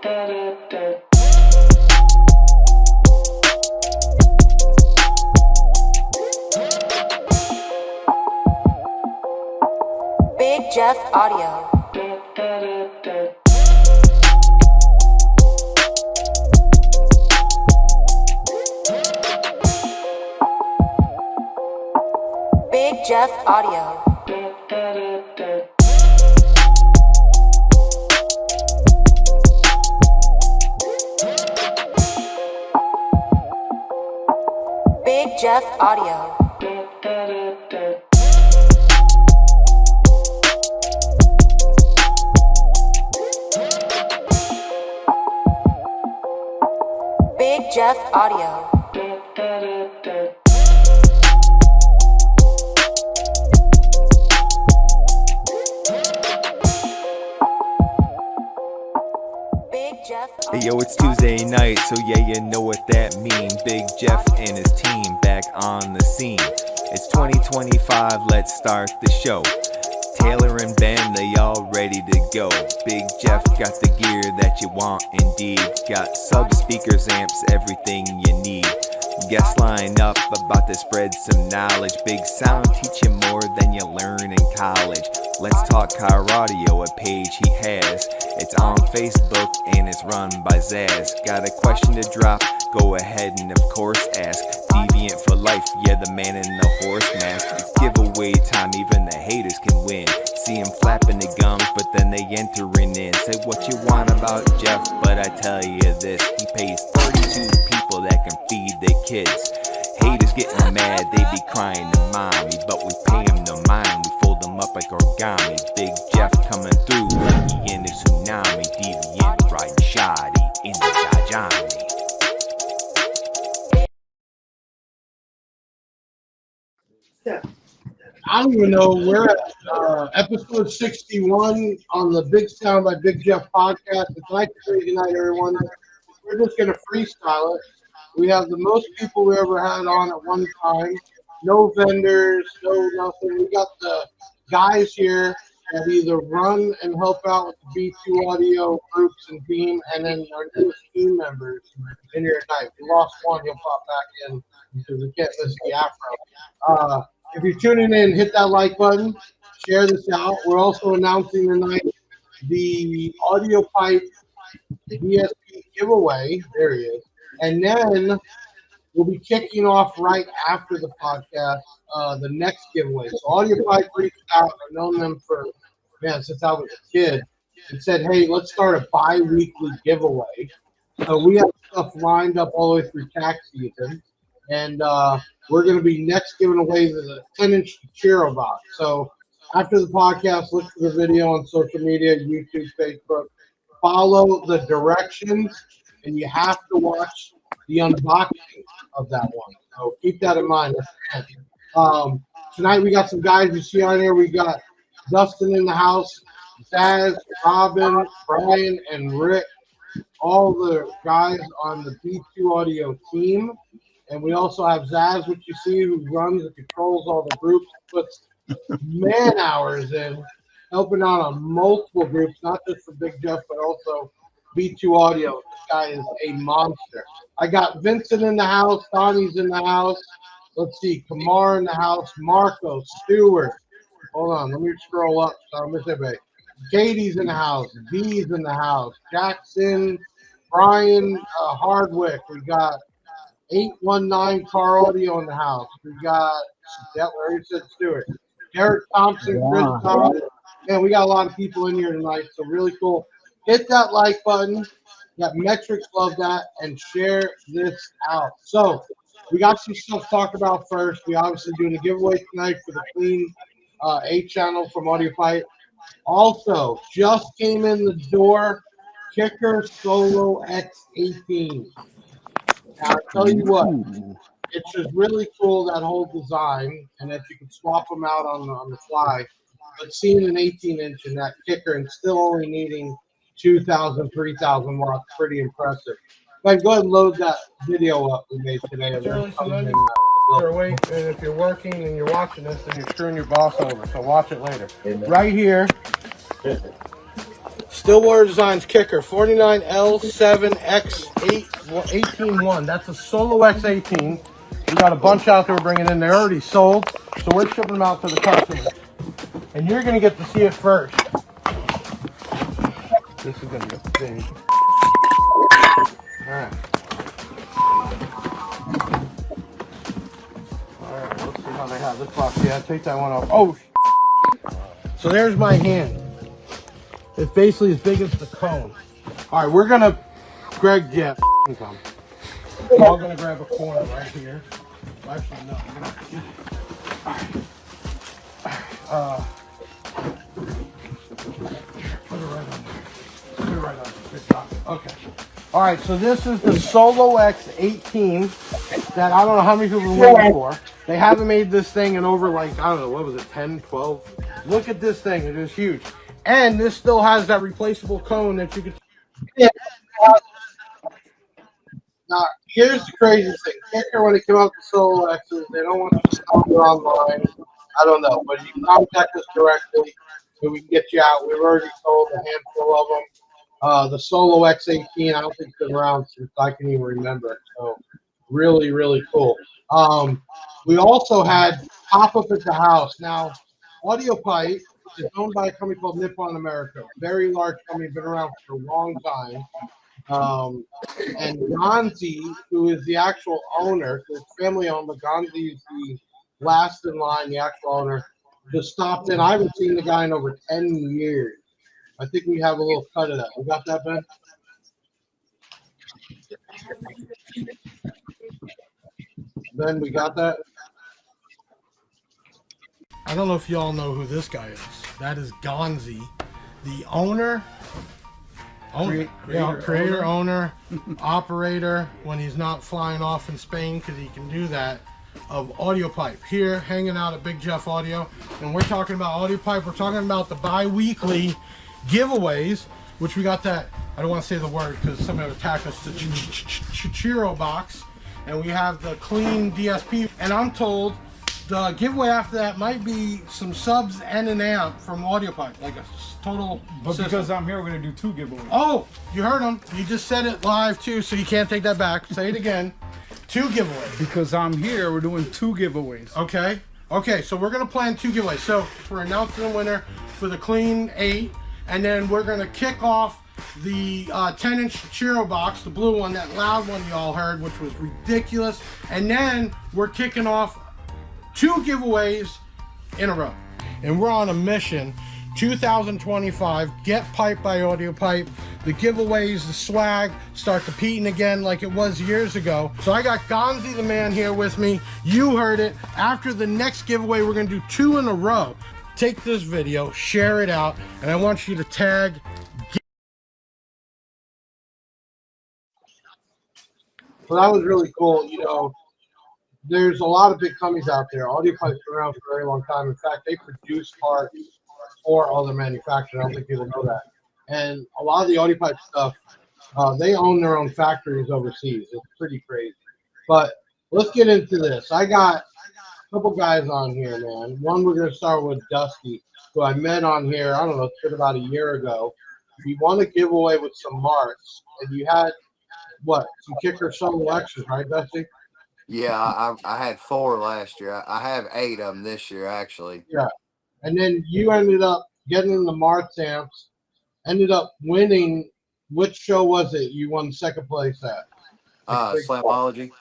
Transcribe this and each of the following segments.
Big Jeff Audio. Big Jeff Audio. Big Jeff Audio. Big Jeff Audio. Hey yo, it's Tuesday night, so yeah, you know what that means. Big Jeff and his team back on the scene. It's 2025, let's start the show. Taylor and Ben, they all ready to go. Big Jeff got the gear that you want indeed. Got sub speakers, amps, everything you need. Guests line up about to spread some knowledge. Big sound teach you more than you learn in college. Let's talk caraudio, a page he has. It's on Facebook and it's run by Zazz. Got a question to drop? Go ahead and of course ask. Deviant for life, yeah, the man in the horse mask. It's giveaway time, even the haters can win. See him flapping the gums, but then they entering in. Say what you want about Jeff, but I tell you this, he pays 32 people that can feed their kids. Haters getting mad, they be crying to mommy, but we pay them no mind, we fold them up like origami. Big Jeff coming through like he in the tsunami. Deviant riding shoddy in the Jajani. I don't even know. We're at episode 61 on the Big Sound by Big Jeff podcast. It's like a crazy night, everyone. We're just going to freestyle it. We have the most people we ever had on at one time. No vendors, no nothing. We got the guys here that either run and help out with the B2 audio groups and team, and then our newest team members in here tonight. We lost one, he'll pop back in because we can't listen to the Afro. If you're tuning in, hit that like button, share this out. We're also announcing tonight the Audiopipe DSP giveaway. There he is. And then we'll be kicking off right after the podcast, the next giveaway. So Audiopipe reached out. I've known them for, since I was a kid, and said, hey, let's start a bi-weekly giveaway. So we have stuff lined up all the way through tax season. And we're going to be next giving away the 10-inch Chiro box. So after the podcast, look for the video on social media, YouTube, Facebook. Follow the directions, and you have to watch the unboxing of that one. So keep that in mind. Tonight we got some guys you see on here. We got Dustin in the house, Zazz, Robin, Brian, and Rick, all the guys on the B2 audio team. And we also have Zazz, which you see, who runs and controls all the groups, puts man hours in, helping out on multiple groups, not just for Big Jeff, but also B2 Audio. This guy is a monster. I got Vincent in the house, Donnie's in the house. Let's see, Kamar in the house, Marco, Stewart. Hold on, let me scroll up so I don't miss everybody. Katie's in the house, V's in the house, Jackson, Brian Hardwick. We got 819 caraudio in the house. We got Stewart, Derek Thompson, Chris Thompson. Man, we got a lot of people in here tonight, so really cool. Hit that like button. That metrics love that, and share this out. So we got some stuff to talk about first. We obviously doing a giveaway tonight for the Clean A channel from Audiopipe. Also, just came in the door, Kicker Solo X18. Now, I'll tell you what, it's just really cool, that whole design, and that you can swap them out on the fly. But seeing an 18-inch in that kicker and still only needing 2,000, 3,000 watts, pretty impressive. But go ahead and load that video up we made today. You're awake, and if you're working and you're watching this, then you're screwing your boss over. So watch it later. Right here. Stillwater Designs kicker 49L7X181. That's a Solo X18. We got a bunch out there we're bringing in. They're already sold, so we're shipping them out to the customers. And you're going to get to see it first. This is going to be big. All right. All right, let's see how they have this box. Yeah, take that one off. Oh, so there's my hand. It's basically as big as the cone. All right, we're gonna, Greg, yeah, come. We're all gonna grab a corner right here. Actually, no. All right. Put it right on there. Put it right on there. Good job. Okay. All right, so this is the Solo X18 that I don't know how many people have been waiting for. They haven't made this thing in over, like, I don't know, what was it, 10, 12? Look at this thing. It is huge. And this still has that replaceable cone that you could. Yeah. Now, here's the crazy thing. Kicker, when it came out with Solo X's, they don't want you to sell it online. I don't know. But you can contact us directly so we can get you out. We've already sold a handful of them. The Solo X18, I don't think it's been around since I can even remember it. So, really, really cool. We also had pop-up at the house. Now, Audiopipe is owned by a company called Nippon America. Very large company, been around for a long time. And Gonzi, who is the actual owner, so it's family owned, but Gonzi is the last in line, the actual owner, just stopped in. I haven't seen the guy in over 10 years. I think we have a little cut of that. We got that, Ben? Ben, we got that? I don't know if y'all know who this guy is. That is Gonzi, the owner, creator, owner, operator, when he's not flying off in Spain, because he can do that, of Audiopipe. Here, hanging out at Big Jeff Audio. And we're talking about Audiopipe. We're talking about the bi-weekly giveaways, which we got that, I don't want to say the word because somebody would attack us, the Chiro box. And we have the clean DSP. And I'm told the giveaway after that might be some subs and an amp from Audiopipe, like a total system. Because I'm here, we're going to do 2 giveaways. Oh, you heard him. You just said it live too, so you can't take that back. Say it again. 2 giveaways. Because I'm here, we're doing 2 giveaways. Okay. Okay, so we're going to plan 2 giveaways. So we're announcing the winner for the clean 8, and then we're going to kick off the 10-inch Chiro box, the blue one, that loud one y'all heard, which was ridiculous. And then we're kicking off 2 giveaways in a row. And we're on a mission. 2025, get piped by Audiopipe. The giveaways, the swag, start competing again like it was years ago. So I got Gonzi the man here with me. You heard it. After the next giveaway, we're going to do 2 in a row. Take this video, share it out, and I want you to tag. So that was really cool. You know, there's a lot of big companies out there. Audiopipe's been around for a very long time. In fact, they produce parts for other manufacturers. I don't think people know that. And a lot of the Audiopipe stuff, they own their own factories overseas. It's pretty crazy. But let's get into this. I got a couple guys on here, man. One, we're going to start with Dusty, who I met on here, I don't know, it's been about a year ago. We won a giveaway with some marks, and you had, what, some kicker Solo X's, right, Dusty? Yeah, I had 4 last year. I have 8 of them this year, actually. Yeah. And then you ended up getting the Martz amps, ended up winning. Which show was it you won 2nd place at? Slamology.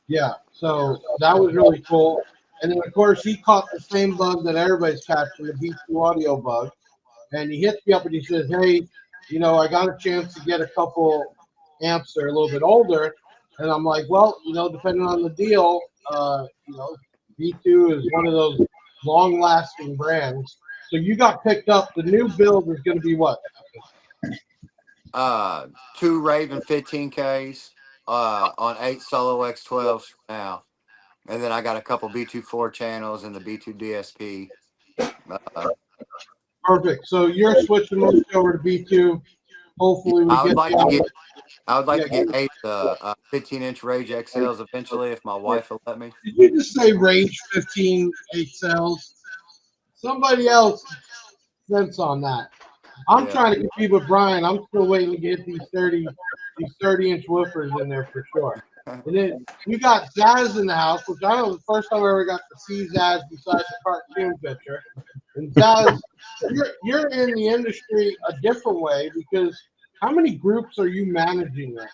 Yeah, so that was really cool. And then, of course, he caught the same bug that everybody's catching, the B2 audio bug. And he hits me up and he says, hey, you know, I got a chance to get a couple amps that are a little bit older. And I'm like, well, you know, depending on the deal, you know, B2 is one of those long-lasting brands. So you got picked up. The new build is going to be what? 2 Raven 15Ks on 8 Solo X12s now. And then I got a couple B2 4 channels and the B2 DSP. Perfect. So you're switching those over to B2. Hopefully we I would like to get 8 15-inch Rage XLs eventually if my wife will let me. Did you just say Rage 15 XLs? Somebody else sense on that. I'm Yeah. trying to compete with Brian. I'm still waiting to get these 30-inch woofers in there for sure. And then you got Zazz in the house, which I know the first time I ever got to see Zazz besides the cartoon picture. And Zazz, you're in the industry a different way because how many groups are you managing right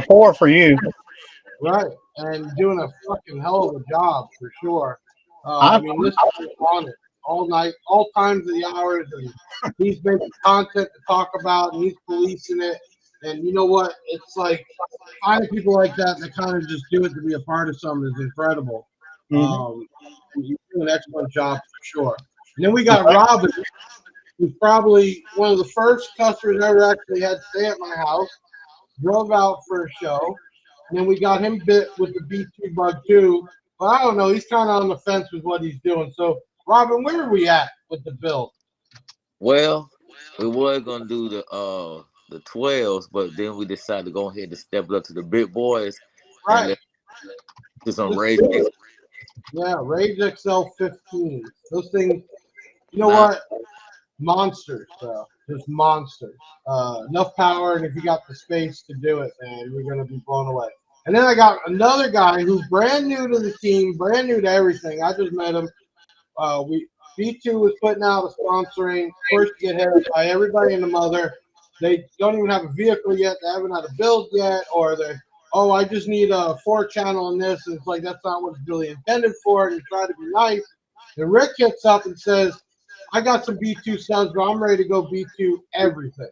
4 for you. now? Right, and doing a fucking hell of a job for sure. I I'm, mean, this is on it all night, all times of the hours, and he's making content to talk about, and he's policing it. And you know what? It's like finding people like that kind of just do it to be a part of something is incredible. And you do an excellent job for sure. And then we got Robin, who's probably one of the first customers I ever actually had stay at my house. Drove out for a show, and then we got him bit with the B2 bug too. But I don't know, he's kind of on the fence with what he's doing. So, Robin, where are we at with the build? Well, we were gonna do the 12s, but then we decided to go ahead and step it up to the big boys and Right. do some Let's Rage do it. X. Yeah, Rage XL 15. Those things, you know Nah. what? Monsters, bro. Just monsters. Enough power, and if you got the space to do it, man, you're going to be blown away. And then I got another guy who's brand new to the team, brand new to everything. I just met him. B2 was putting out a sponsoring, first to get hit by everybody and the mother. They don't even have a vehicle yet. They haven't had a build yet, or they're, oh, I just need a 4-channel in this. And it's like, that's not what it's really intended for. And you try to be nice. And Rick hits up and says, I got some B2 subs, but I'm ready to go B2 everything.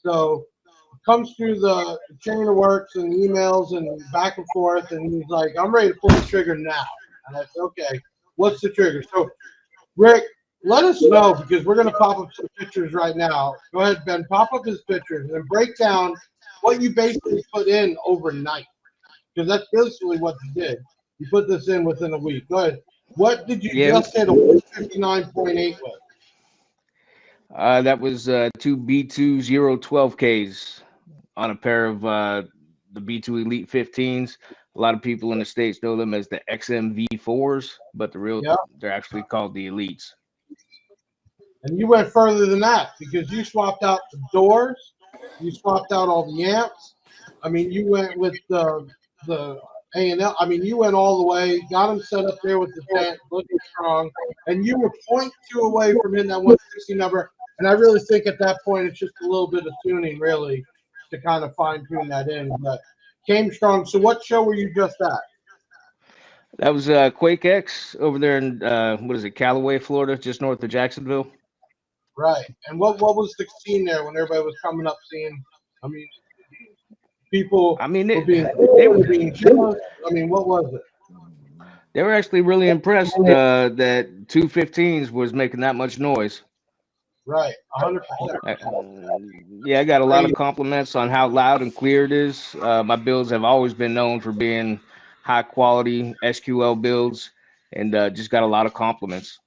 So it comes through the chain of works and emails and back and forth. And he's like, I'm ready to pull the trigger now. And I said, okay, what's the trigger? So, Rick, let us know because we're going to pop up some pictures right now. Go ahead, Ben, pop up his pictures and break down what you basically put in overnight. Because that's basically what you did. You put this in within a week. Go ahead. What did you just hit a 159.8 with? That was two B2 012Ks on a pair of the B2 Elite 15s. A lot of people in the States know them as the XMV4s, but they're actually called the Elites. And you went further than that because you swapped out the doors, you swapped out all the amps. I mean, you went with the A&L. I mean, you went all the way, got them set up there with the tent, looking strong, and you were 0.2 away from hitting that 160 number. And I really think at that point it's just a little bit of tuning, really, to kind of fine tune that in. But came strong. So what show were you just at? That was Quake X over there in Callaway, Florida, just north of Jacksonville. Right. And what was the scene there when everybody was coming up seeing? I mean, people. I mean, they were being jealous. I mean, what was it? They were actually really impressed that 215s was making that much noise. Right, 100%. Yeah, I got a lot of compliments on how loud and clear it is. My builds have always been known for being high quality SQL builds, and just got a lot of compliments.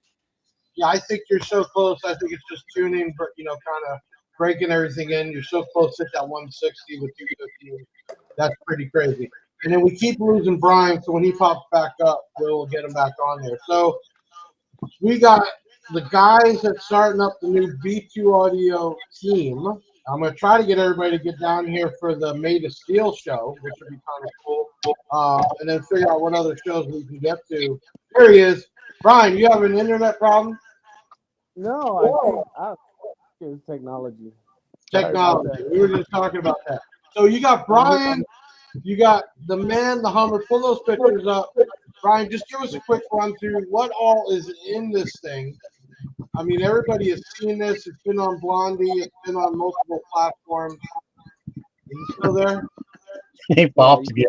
Yeah, I think you're so close. I think it's just tuning, but kind of breaking everything in. You're so close to that 160 with 215. That's pretty crazy. And then we keep losing Brian, so when he pops back up, we'll get him back on there. So we got the guys that's starting up the new B2 Audio team. I'm going to try to get everybody to get down here for the Made of Steel show, which would be kind of cool, and then figure out what other shows we can get to. There he is. Brian, you have an internet problem? No, I think it's technology. Technology. We were just talking about that. So you got Brian, you got the man, the Hummer. Pull those pictures up. Brian, just give us a quick run through what all is in this thing. I mean, everybody has seen this. It's been on Blondie. It's been on multiple platforms. Are you still there? He popped again.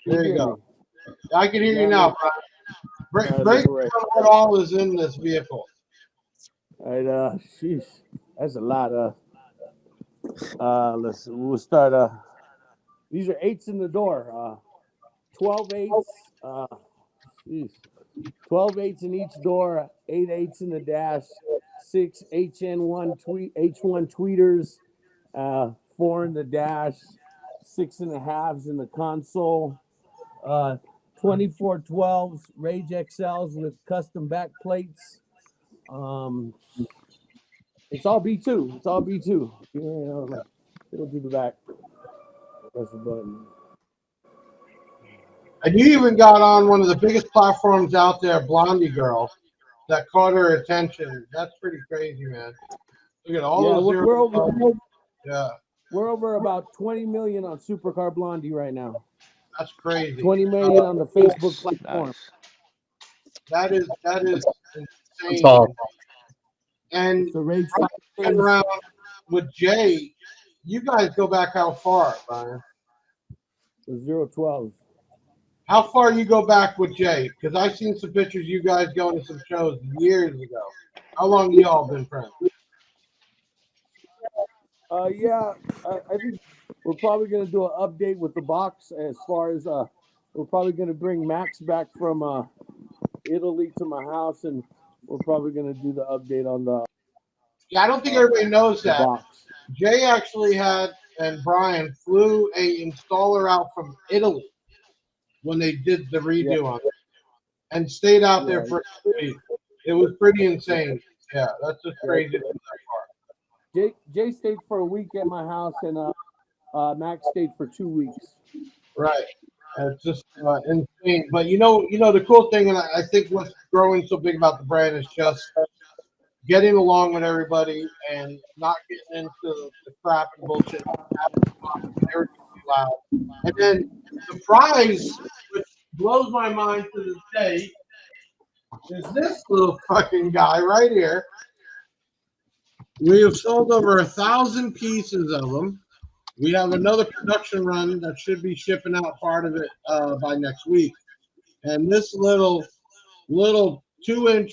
There you go. I can hear you now, Brian. Break down what all is in this vehicle. All right, sheesh, that's a lot. We'll start. These are 8s in the door. 12 8s. 12 8s in each door. 8 8s in the dash. 6 H1 tweeters. 4 in the dash. 6 1/2s in the console. 24 12s Rage XLs with custom back plates. It's all B2. It's all B2. You know, like, it'll do the back. Press the button. And you even got on one of the biggest platforms out there, Blondie Girl, that caught her attention. That's pretty crazy, man. Look at all those we're over. Yeah, We're over about 20 million on Supercar Blondie right now. that's crazy. 20 million on the Facebook platform. Nice. That is insane. That's all. And It's a Rage getting around with Jay, you guys go back how far, Brian? The 012s. How far you go back with Jay? Because I've seen some pictures of you guys going to some shows years ago. How long y'all been friends? Yeah, I think we're probably going to do an update with the box as far as we're probably going to bring Max back from Italy to my house, and we're probably going to do the update on the Yeah, I don't think everybody knows that. box. Jay actually had, and Brian flew a installer out from Italy when they did the redo on it, and stayed out there for a week. It was pretty insane. Yeah, that's just crazy. Jay stayed for a week at my house, and Max stayed for 2 weeks. Right. It's just insane. But you know, the cool thing, and I think what's growing so big about the brand is just getting along with everybody and not getting into the crap and bullshit. Loud. And then the prize, which blows my mind to this day, is this little fucking guy right here. We have sold over 1,000 pieces of them. We have another production run that should be shipping out part of it by next week. And this little 2-inch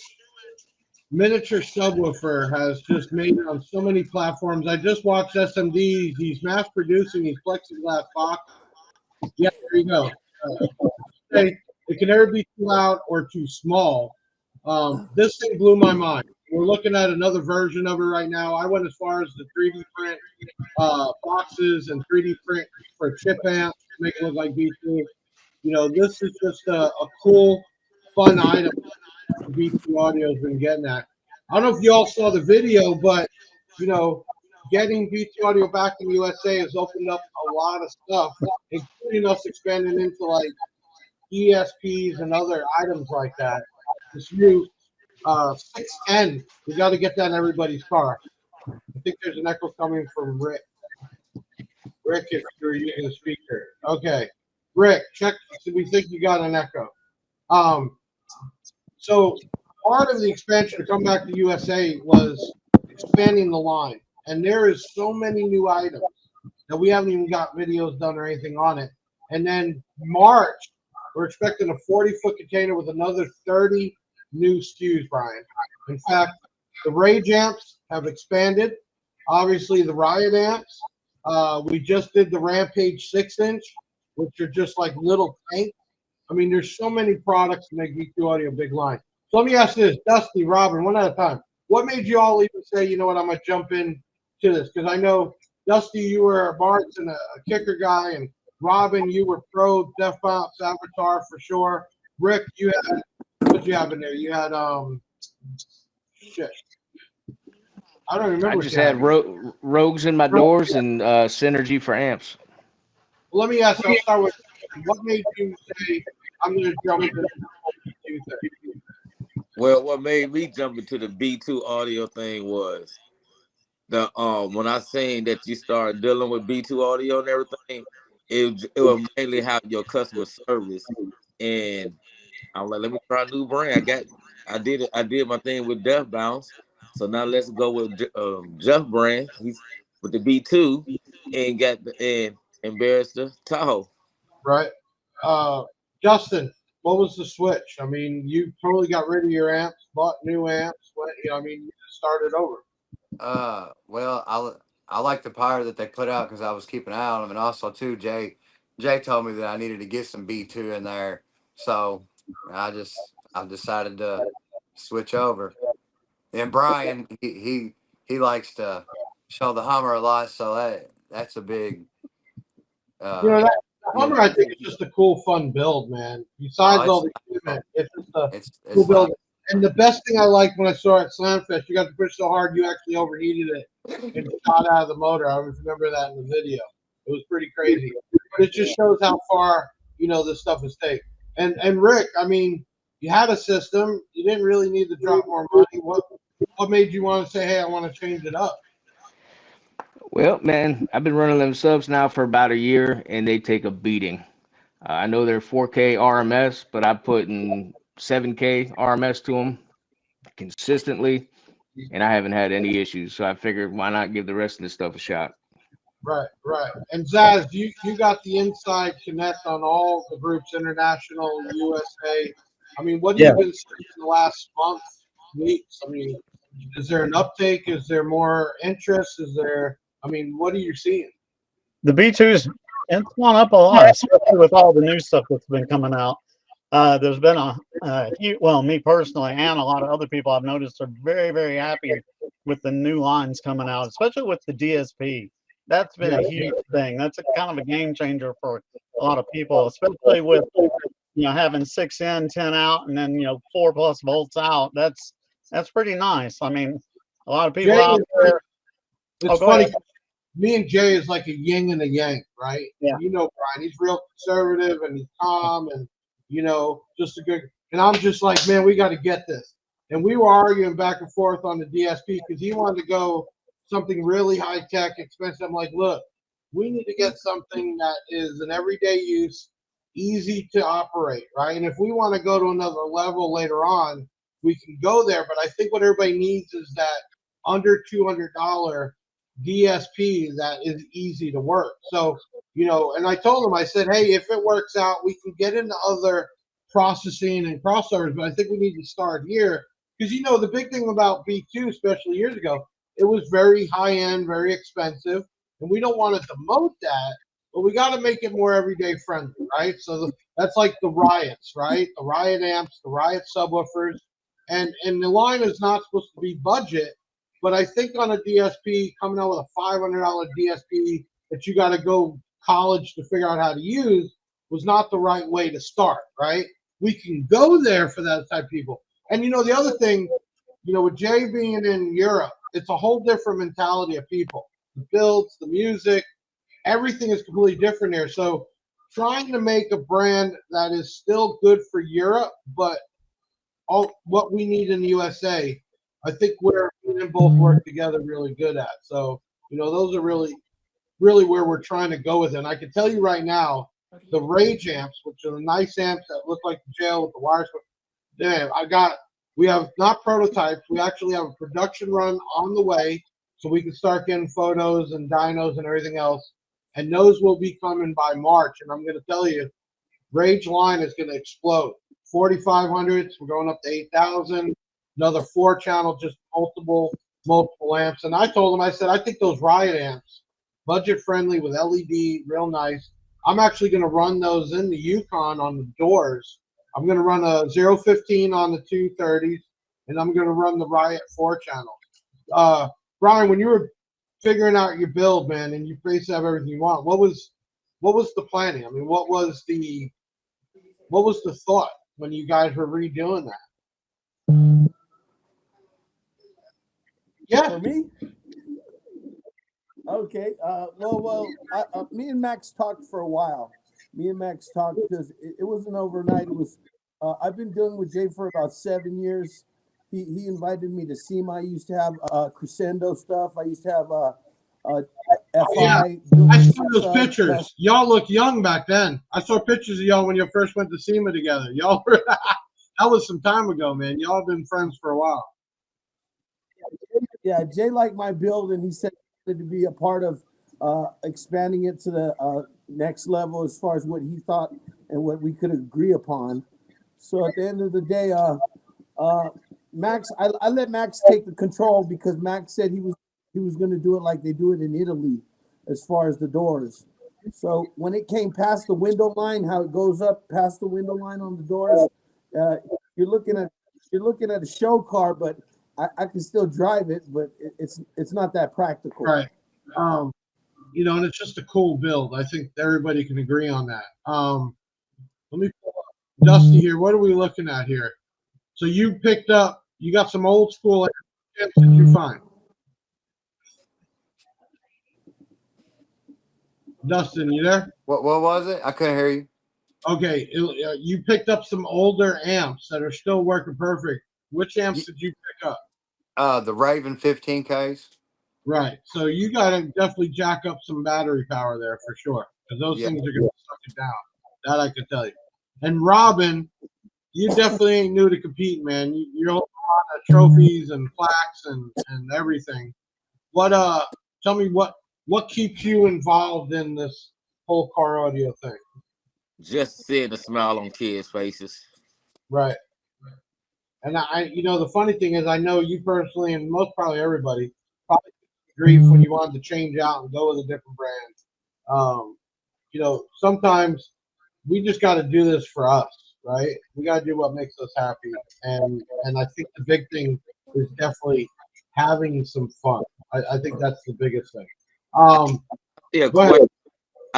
miniature subwoofer has just made it on so many platforms. I just watched SMD. He's mass producing these plexiglass boxes. Yeah, there you go. It can never be too loud or too small. This thing blew my mind. We're looking at another version of it right now. I went as far as the 3D print boxes and 3D print for chip amps to make it look like B2. You know, this is just a cool, fun item B2 Audio has been getting at. I don't know if you all saw the video, but, you know, getting B2 Audio back in the USA has opened up a lot of stuff, including us expanding into, like, ESPs and other items like that. This new 610, we got to get that in everybody's car. I think there's an echo coming from Rick. Rick, if you're using the speaker. Okay. Rick, check. We think you got an echo. So part of the expansion to come back to USA was expanding the line. And there is so many new items that we haven't even got videos done or anything on it. And then March, we're expecting a 40-foot container with another 30 new SKUs, Brian. In fact, the Rage amps have expanded. Obviously, the Riot amps. We just did the Rampage 6-inch, which are just like little tanks. I mean, there's so many products to make B2 Audio big line. So let me ask this, Dusty, Robin, one at a time. What made you all even say, you know what, I'm going to jump in to this? Because I know, Dusty, you were a Bart's and a kicker guy, and Robin, you were pro Def Bounce Avatar for sure. Rick, you had, what you have in there? You had, shit. I don't remember. I just had Rogues in my doors and Synergy for amps. Well, let me ask you, I'll start with, what made you say, I'm going to jump into this? Well, what made me jump into the B2 Audio thing was the when I seen that you started dealing with B2 Audio and everything, it was mainly how your customer service. And I'm like, let me try a new brand. I did my thing with Def Bounce. So now let's go with Jeff brand. He's with the B2 and got the embarrassed the Tahoe. Right. Justin, what was the switch? I mean, you totally got rid of your amps, bought new amps. What, you know, I mean, you just started over. Well, I like the power that they put out because I was keeping an eye on them, and also too, Jay told me that I needed to get some B2 in there, so I decided to switch over. And Brian, he likes to show the Hummer a lot, so that's a big. You know, that Hummer, I think, is just a cool, fun build, man. Besides all the equipment, it's just a cool build. And the best thing I liked when I saw it at Slamfest, you got to push so hard you actually overheated it and shot out of the motor. I remember that in the video. It was pretty crazy. But it just shows how far, this stuff is taken. And Rick, I mean, you had a system. You didn't really need to drop more money. What made you want to say, hey, I want to change it up? Well, man, I've been running them subs now for about a year, and they take a beating. I know they're 4K RMS, but I put in 7K RMS to them consistently, and I haven't had any issues. So I figured, why not give the rest of this stuff a shot? Right. And Zazz, you got the inside connect on all the groups, international, USA. I mean, what have you been seeing in the last month, weeks? I mean, is there an uptake? Is there more interest? What are you seeing? The B2's, it's gone up a lot, especially with all the new stuff that's been coming out. There's been me personally and a lot of other people I've noticed are very, very happy with the new lines coming out, especially with the DSP. That's been a huge thing. That's a kind of a game changer for a lot of people, especially with having 6 in, 10 out, and then 4+ volts out. That's pretty nice. I mean, a lot of people out there. It's funny. Me and Jay is like a yin and a yang, right? Yeah. Brian, he's real conservative and he's calm and just a good. And I'm just like, man, we got to get this. And we were arguing back and forth on the DSP because he wanted to go something really high tech, expensive. I'm like, look, we need to get something that is an everyday use, easy to operate, right? And if we want to go to another level later on, we can go there. But I think what everybody needs is that under $200 DSP that is easy to work. So, and I told him, I said, hey, if it works out, we can get into other processing and crossovers, but I think we need to start here because, the big thing about B2, especially years ago, it was very high end, very expensive, and we don't want to demote that, but we got to make it more everyday friendly, right? So that's like the Riots, right? The Riot amps, the Riot subwoofers, and the line is not supposed to be budget. But I think on a DSP, coming out with a $500 DSP that you got to go college to figure out how to use was not the right way to start, right? We can go there for that type of people. And, the other thing, with Jay being in Europe, it's a whole different mentality of people. The builds, the music, everything is completely different here. So trying to make a brand that is still good for Europe, but all what we need in the USA, I think we're both work together really good at. So, those are really where we're trying to go with it. And I can tell you right now, the Rage amps, which are the nice amps that look like the jail with the wires. Damn, we have not prototypes. We actually have a production run on the way so we can start getting photos and dynos and everything else. And those will be coming by March. And I'm going to tell you, Rage line is going to explode. 4500s, we're going up to 8,000. Another 4-channel, just multiple amps. And I told him, I said, I think those Riot amps, budget friendly with LED, real nice. I'm actually going to run those in the Yukon on the doors. I'm going to run a 015 on the 230s, and I'm going to run the Riot 4-channel. Brian, when you were figuring out your build, man, and you basically have everything you want, what was the planning? I mean, what was the thought when you guys were redoing that? Yeah. For me? Okay. Me and Max talked for a while. Because it wasn't overnight. It was. I've been dealing with Jay for about 7 years. He invited me to see him. I used to have Crescendo stuff. I used to have FI. Yeah. I saw those pictures. Y'all look young back then. I saw pictures of y'all when you first went to SEMA together. Y'all were that was some time ago, man. Y'all have been friends for a while. Yeah, Jay liked my build, and he said he wanted to be a part of expanding it to the next level as far as what he thought and what we could agree upon. So at the end of the day, Max, I let Max take the control because Max said he was going to do it like they do it in Italy as far as the doors. So when it came past the window line, how it goes up past the window line on the doors, you're looking at a show car, but I can still drive it, but it's not that practical. Right. And it's just a cool build. I think everybody can agree on that. Let me pull up Dusty here. What are we looking at here? So you picked up, you got some old school amps that you find. Dustin, you there? What was it? I couldn't hear you. Okay, you picked up some older amps that are still working perfect. Which amps did you pick up? The Raven 15Ks. Right. So you got to definitely jack up some battery power there for sure, because those things are going to suck it down. That I can tell you. And Robin, you definitely ain't new to competing, man. You're holding a lot of trophies and plaques and everything. Tell me what keeps you involved in this whole car audio thing? Just seeing the smile on kids' faces. Right. And the funny thing is, I know you personally, and most probably everybody, probably grief when you wanted to change out and go with a different brand. Sometimes we just got to do this for us, right? We got to do what makes us happy, and I think the big thing is definitely having some fun. I think that's the biggest thing. I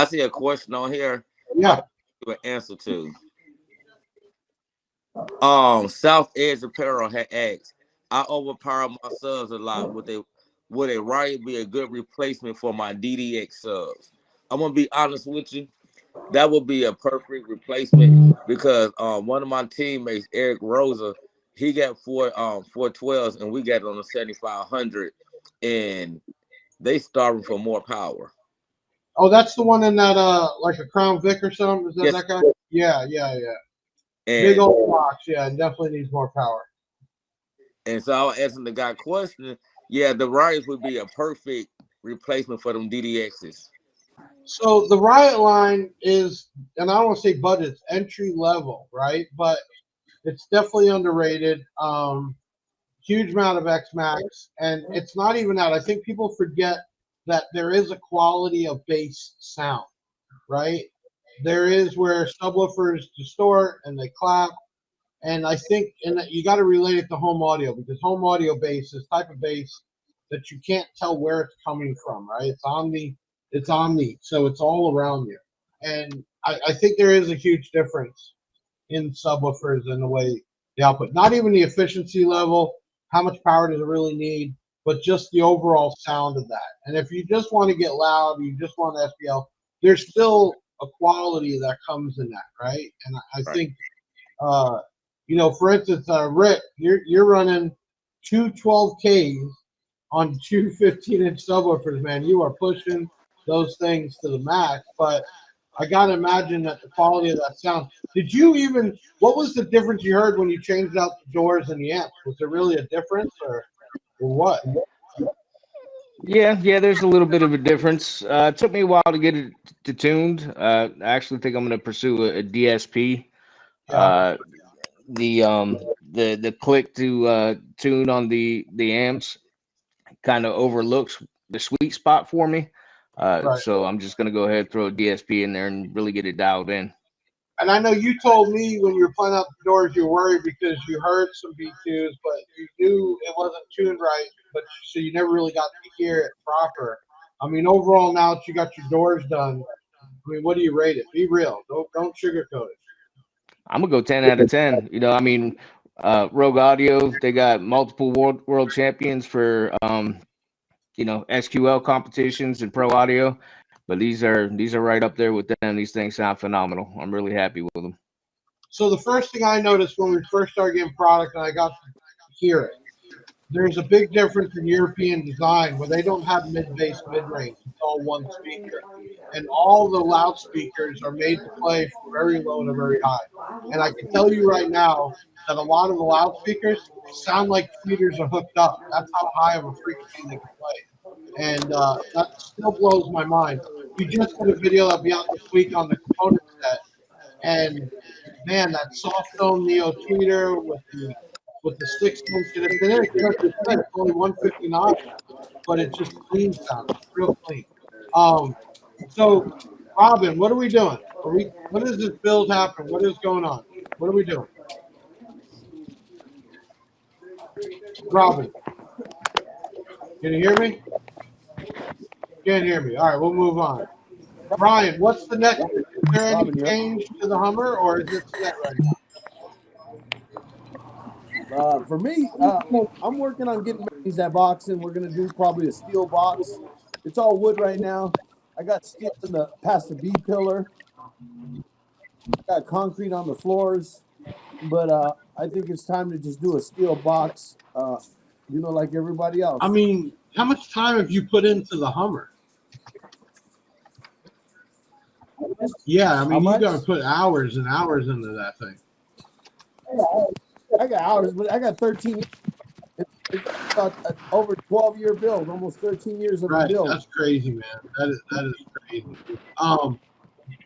see a question on here. Yeah. An answer to. South Edge Apparel had asked, I overpower my subs a lot. Would a Riot be a good replacement for my DDX subs? I'm gonna be honest with you. That would be a perfect replacement because one of my teammates, Eric Rosa, he got 412s and we got it on the 7500, and they starving for more power. Oh, that's the one in that like a Crown Vic or something. Is that Yes. that guy? Yeah. And, big old box. Yeah, it definitely needs more power. And so I was asking the guy question. Yeah, the Riots would be a perfect replacement for them DDXs. So the Riot line is, and I don't want to say budget, it's entry level, right? But it's definitely underrated. Huge amount of X Max, and it's not even that. I think people forget that there is a quality of bass sound, right? There is where subwoofers distort and they clap, and I think you got to relate it to home audio, because home audio bass is type of bass that you can't tell where it's coming from, right? It's omni, so it's all around you, and I think there is a huge difference in subwoofers and the way the output, not even the efficiency level, how much power does it really need, but just the overall sound of that. And if you just want to get loud, you just want SPL, there's still a quality that comes in that, right? And I think, for instance, Rick, you're running two 12Ks on two 15-inch subwoofers, man. You are pushing those things to the max, but I gotta imagine that the quality of that sound. What was the difference you heard when you changed out the doors and the amps? Was there really a difference, or what? Yeah, there's a little bit of a difference. It took me a while to get it tuned. I actually think I'm going to pursue a DSP. Yeah. The click to tune on the amps kind of overlooks the sweet spot for me. Right. So I'm just going to go ahead and throw a DSP in there and really get it dialed in. And I know you told me when you were playing out the doors, you were worried because you heard some B2s, but you knew it wasn't tuned right, so you never really got to hear it proper. I mean, overall, now that you got your doors done, I mean, what do you rate it? Be real. Don't sugarcoat it. I'm going to go 10 out of 10. Rogue Audio, they got multiple world champions for, SQL competitions and pro audio. But these are right up there with them. These things sound phenomenal. I'm really happy with them. So the first thing I noticed when we first started getting product and I got to hear it, there's a big difference in European design where they don't have mid-bass, mid-range. It's all one speaker. And all the loudspeakers are made to play from very low to very high. And I can tell you right now that a lot of the loudspeakers sound like tweeters are hooked up. That's how high of a frequency they can play. And that still blows my mind. We just did a video that'll be out this week on the component set, and man, that soft tone Neo tweeter with the 6-inch, it's only 159, but it's just clean sound, real clean. So Robin, what are we doing? When does this build happen? What is going on? What are we doing? Robin, can you hear me? Can't hear me. All right, we'll move on. Brian, what's the next? Is there any change to the Hummer, or is it set right now? For me, I'm working on getting back that boxing. We're gonna do probably a steel box. It's all wood right now. I got steel in the past the B pillar. I got concrete on the floors, but I think it's time to just do a steel box. Like everybody else. I mean, how much time have you put into the Hummer? Yeah, I mean, you got to put hours and hours into that thing. I got hours, but I got 13. It's about over 12-year build, almost 13 years of a build. That's crazy, man. That is crazy. I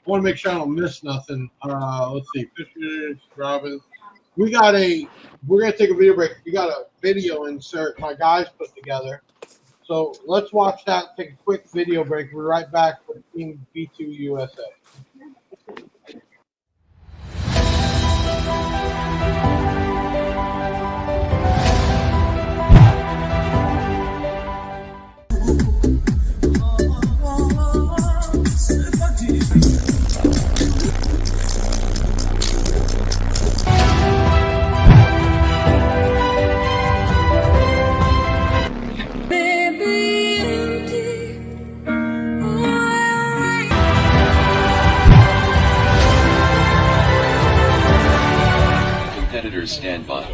want to make sure I don't miss nothing. Let's see, Fishers, Robbins. We're gonna take a video break. We got a video insert my guys put together. So let's watch that. Take a quick video break. We're right back with Team B2 USA. Competitors stand by.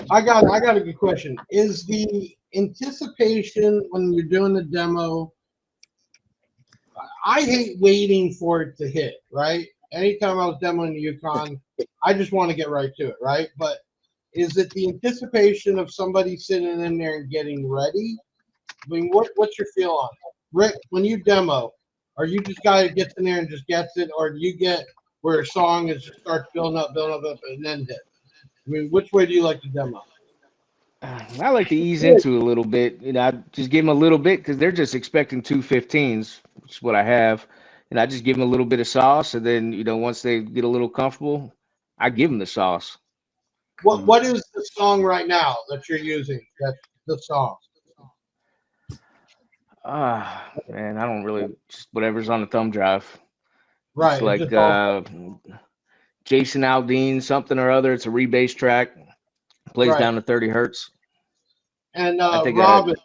I got a good question. Is the anticipation when you're doing the demo? I hate waiting for it to hit, right? Anytime I was demoing the Yukon, I just want to get right to it, right? But is it the anticipation of somebody sitting in there and getting ready? I mean, what's your feel on it? Rick, when you demo, are you just guy who gets in there and just gets it, or do you get where a song is just starts building up, and then hit? I mean, which way do you like to demo? I like to ease into it a little bit. I just give them a little bit because they're just expecting 215s, which is what I have. And I just give them a little bit of sauce, and then once they get a little comfortable, I give them the sauce. What is the song right now that you're using? That's the song. Man, I don't really just whatever's on the thumb drive. Right. It's like Jason Aldean, something or other. It's a rebase track. Plays down to 30 hertz. And Robin,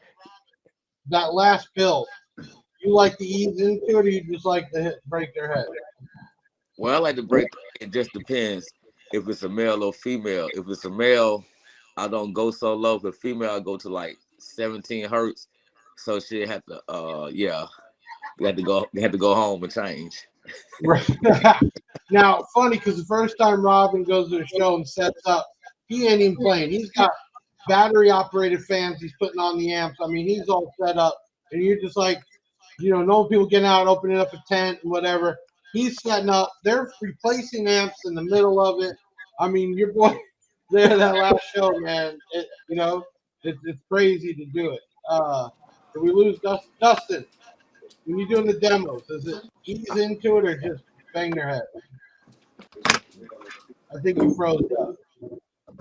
that last build, you like to ease into it, or you just like to break their head? Well, I like to break. It just depends if it's a male or female. If it's a male, I don't go so low. If it's female, I go to like 17 hertz. So she had to, we had to go home and change. Right. Now, funny because the first time Robin goes to the show and sets up, he ain't even playing. He's got battery operated fans he's putting on the amps. I mean, he's all set up, and you're just like, no people getting out, opening up a tent and whatever. He's setting up. They're replacing amps in the middle of it. I mean, your boy there that last show, man. It's crazy to do it. Did we lose Dustin? When you're doing the demos, does it ease into it or just bang their head? I think you froze up.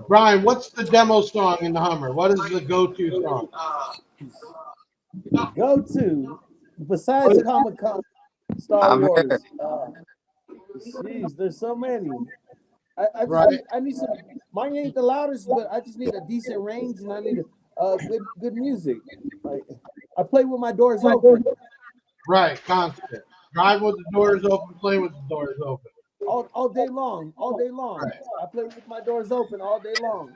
Brian, what's the demo song in the Hummer? What is the go-to song? Go-to, besides Comic-Con, Star Wars. Jeez, there's so many. I need some. Mine ain't the loudest, but I just need a decent range, and I need good music. I play with my doors open. Right, constant. Drive with the doors open, play with the doors open. All day long. Right. I play with my doors open all day long.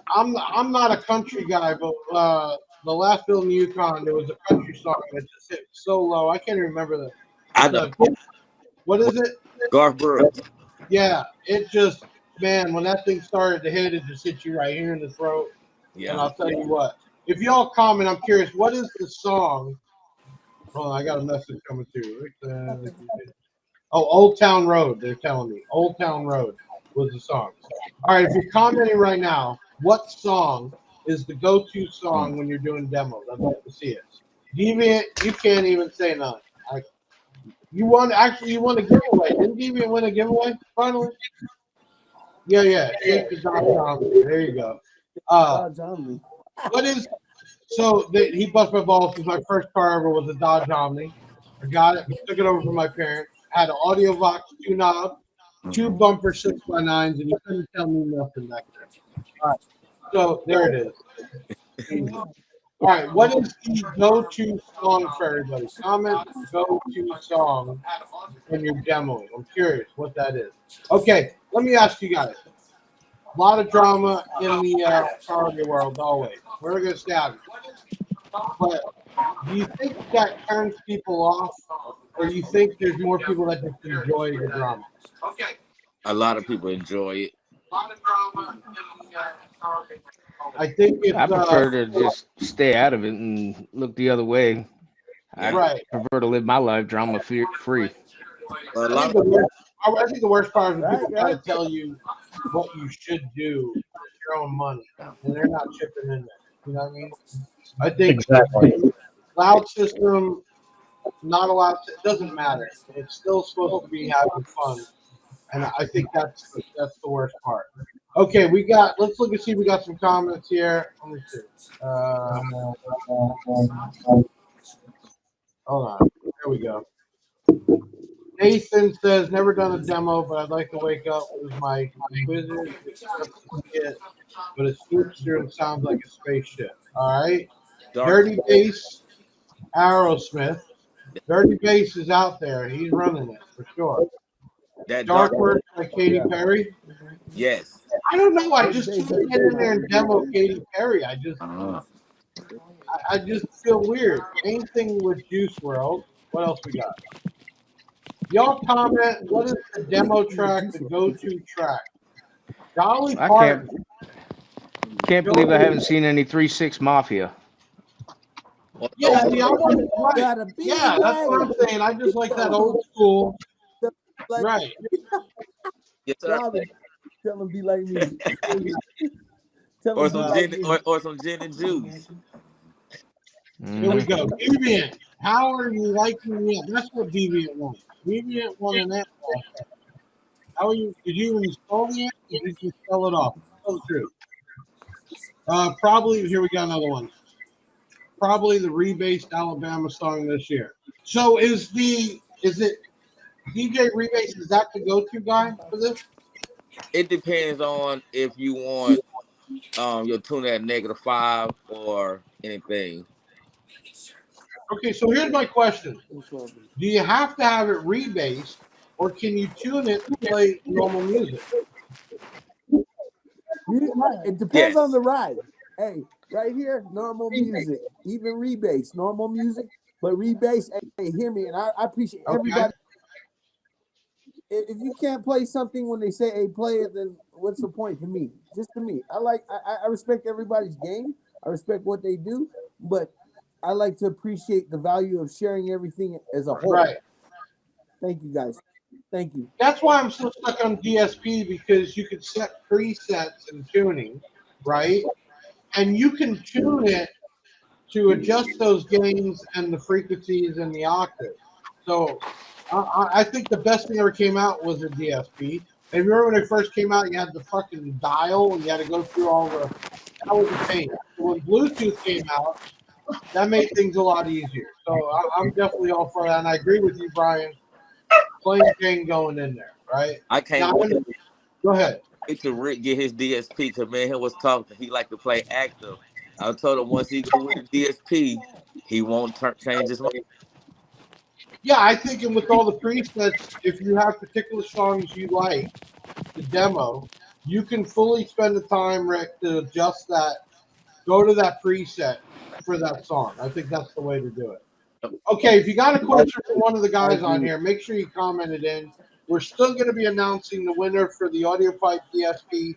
I'm not a country guy, but the last build in the Yukon, there was a country song that just hit so low. I can't even remember the. What is it? Garth Brooks. Yeah, it just, man, when that thing started to hit, it just hit you right here in the throat. And Yeah. I'll tell you what, if y'all comment, I'm curious, what is the song? Hold on, I got a message coming through. Oh, Old Town Road, they're telling me. Old Town Road was the song. All right, if you're commenting right now, what song is the go-to song when you're doing demos? I'd love to see it. Deviant, you can't even say none. You won a giveaway. Didn't Deviant win a giveaway finally? Yeah. Shake the Dodge Omni. There you go. What is he bust my balls because my first car ever was a Dodge Omni. I got it, took it over from my parents. Had an Audiovox 2 knob, 2 bumper 6x9s, and you couldn't tell me nothing back there. All right, so there it is. All right, what is the go-to song for everybody? Comment go-to song when you're demoing. I'm curious what that is. Okay, let me ask you guys. A lot of drama in the caraudio world always. We're going to stay out of it. But do you think that turns people off, or do you think there's more people that just enjoy the drama? A lot of people enjoy it. I think it's. I prefer to just stay out of it and look the other way. I prefer to live my life drama free. I think the worst part is when people try to tell you what you should do with your own money, and they're not chipping in there. You know what I mean? I think loud system, not a loud. It doesn't matter. It's still supposed to be having fun, and I think that's the worst part. Okay, let's look and see. We got some comments here. Let me see. Hold on. There we go. Nathan says, never done a demo, but I'd like to wake up with my Wizard, but it swoops through and sounds like a spaceship. All right. Dirty Bass, Aerosmith. Dirty Bass is out there. He's running it for sure. Dark Work by Katy Perry. Yes. I don't know. I just can't get in there and demo Katy Perry. I just feel weird. Same thing with Juice WRLD. What else we got? Y'all comment, what is the demo track, the go-to track? Dolly Parton. Can't believe I haven't seen any 3-6 Mafia. Yeah, yeah, that's what I'm saying. I just like that old school. Right. Yes, sir. Tell him be like me. Or some gin and juice. Here we go. Deviant, how are you liking it? That's what Deviant wants. Deviant wanted that. How are you? Did you install the app? Or did you sell it off? Tell the truth. Probably. Here we got another one. Probably the rebased Alabama song this year. So is it DJ Rebase? Is that the go-to guy for this? It depends on if you want your tune at -5 or anything. Okay, so here's my question. Do you have to have it rebased, or can you tune it to play normal music? It depends on the ride. Hey, right here, normal music, even rebase, normal music, but rebase. Hey, hear me, and I appreciate everybody. If you can't play something when they say, "Hey, play it," then what's the point to me? Just to me, I respect everybody's game. I respect what they do, but I like to appreciate the value of sharing everything as a whole. Right. Thank you, guys. Thank you. That's why I'm so stuck on DSP, because you can set presets and tuning, right? And you can tune it to adjust those gains and the frequencies and the octaves. So I think the best thing ever came out was a DSP. And remember when it first came out, you had the fucking dial and you had to go through all the. That was a pain. So when Bluetooth came out, that made things a lot easier. So I'm definitely all for that. And I agree with you, Brian. Plain Jane going in there, right? I can't wait. Go ahead. To Rick get his DSP, because man, he was talking. He like to play active. I told him once he go with the DSP, he won't change his mind. Yeah, I think, and with all the presets, if you have particular songs you like, the demo, you can fully spend the time, Rick, to adjust that. Go to that preset for that song. I think that's the way to do it. Okay, if you got a question for one of the guys on here, make sure you comment it in. We're still going to be announcing the winner for the Audiopipe DSP,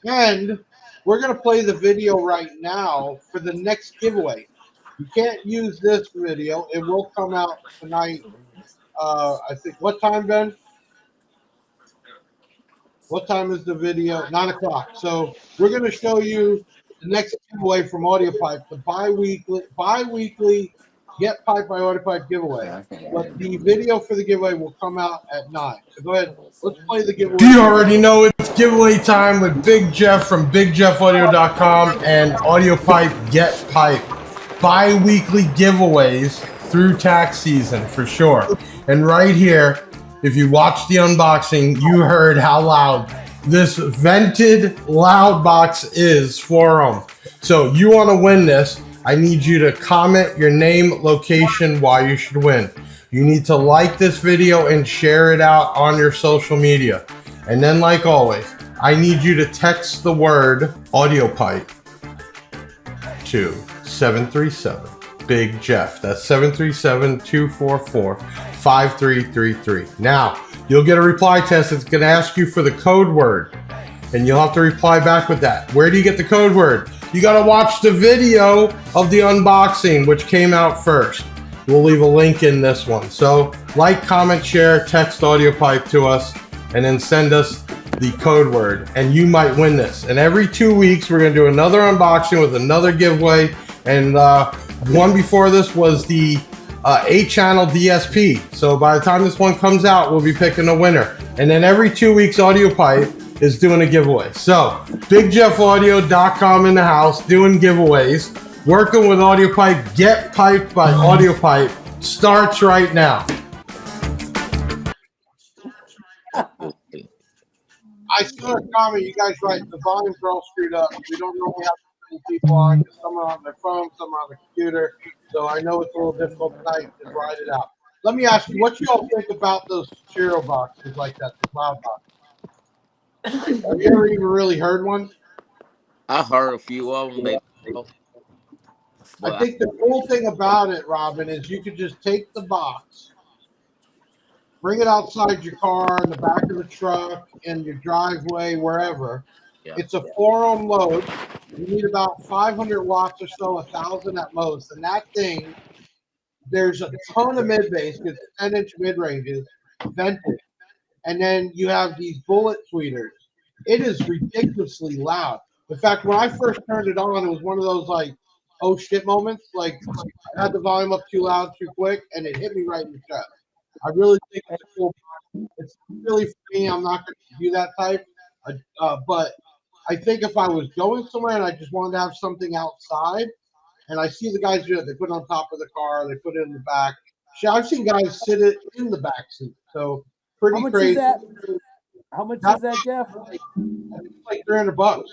and we're going to play the video right now for the next giveaway. You can't use this video. It will come out tonight. I think, what time, Ben? What time is the video? 9 o'clock. So we're going to show you the next giveaway from Audiopipe, the bi-weekly Get Pipe by Audiopipe giveaway. But the video for the giveaway will come out at 9. So go ahead. Let's play the giveaway. You already know it's giveaway time with Big Jeff from bigjeffaudio.com and Audiopipe Get Pipe. Bi-weekly giveaways through tax season for sure. And right here, if you watched the unboxing, you heard how loud this vented loud box is for them. So you want to win this, I need you to comment your name, location, why you should win. You need to like this video and share it out on your social media. And then, like always, I need you to text the word Audiopipe to 737 Big Jeff. That's 737-244-5333. Now, you'll get a reply test. It's going to ask you for the code word, and you'll have to reply back with that. Where do you get the code word? You got to watch the video of the unboxing, which came out first. We'll leave a link in this one. So, like, comment, share, text Audiopipe to us, and then send us the code word, and you might win this. And every 2 weeks, we're going to do another unboxing with another giveaway. And one before this was the 8-channel DSP. So by the time this one comes out, we'll be picking a winner. And then every 2 weeks, Audiopipe is doing a giveaway. So bigjeffaudio.com in the house, doing giveaways, working with Audiopipe. Get Piped by Audiopipe starts right now. I saw a comment. You guys right. The volumes are all screwed up. We don't normally have people on, because some are on their phone, some are on the computer. So I know it's a little difficult tonight to write it out. Let me ask you, what you all think about those stereo boxes like that, the loud box? Have you ever even really heard one? I heard a few of them. I think the cool thing about it, Robin, is you could just take the box, bring it outside your car, in the back of the truck, in your driveway, wherever. Yeah. It's a 4-ohm load. You need about 500 watts or so, 1,000 at most. And that thing, there's a ton of mid-bass, because 10-inch mid-ranges, vented. And then you have these bullet tweeters. It is ridiculously loud. In fact, when I first turned it on, it was one of those, like, oh shit moments. Like, I had the volume up too loud, too quick, and it hit me right in the chest. I really think it's a cool box. It's really for me. I'm not going to do that type. But I think if I was going somewhere and I just wanted to have something outside, and I see the guys do it, they put it on top of the car, they put it in the back. I've seen guys sit it in the back seat. So pretty crazy. How much is that, Jeff? I think it's like $300.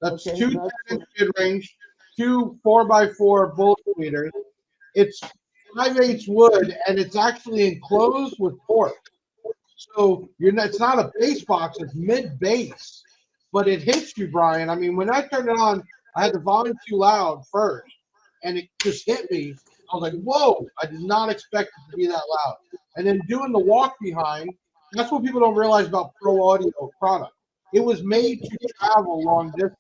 That's okay, 2 10-inch mid-range, 2 4x4 bullet tweeters. It's 5/8 wood, and it's actually enclosed with ports. So it's not a bass box, it's mid-bass. But it hits you, Brian. I mean, when I turned it on, I had the volume too loud first, and it just hit me. I was like, whoa, I did not expect it to be that loud. And then doing the walk behind, that's what people don't realize about Pro Audio product. It was made to travel long distance,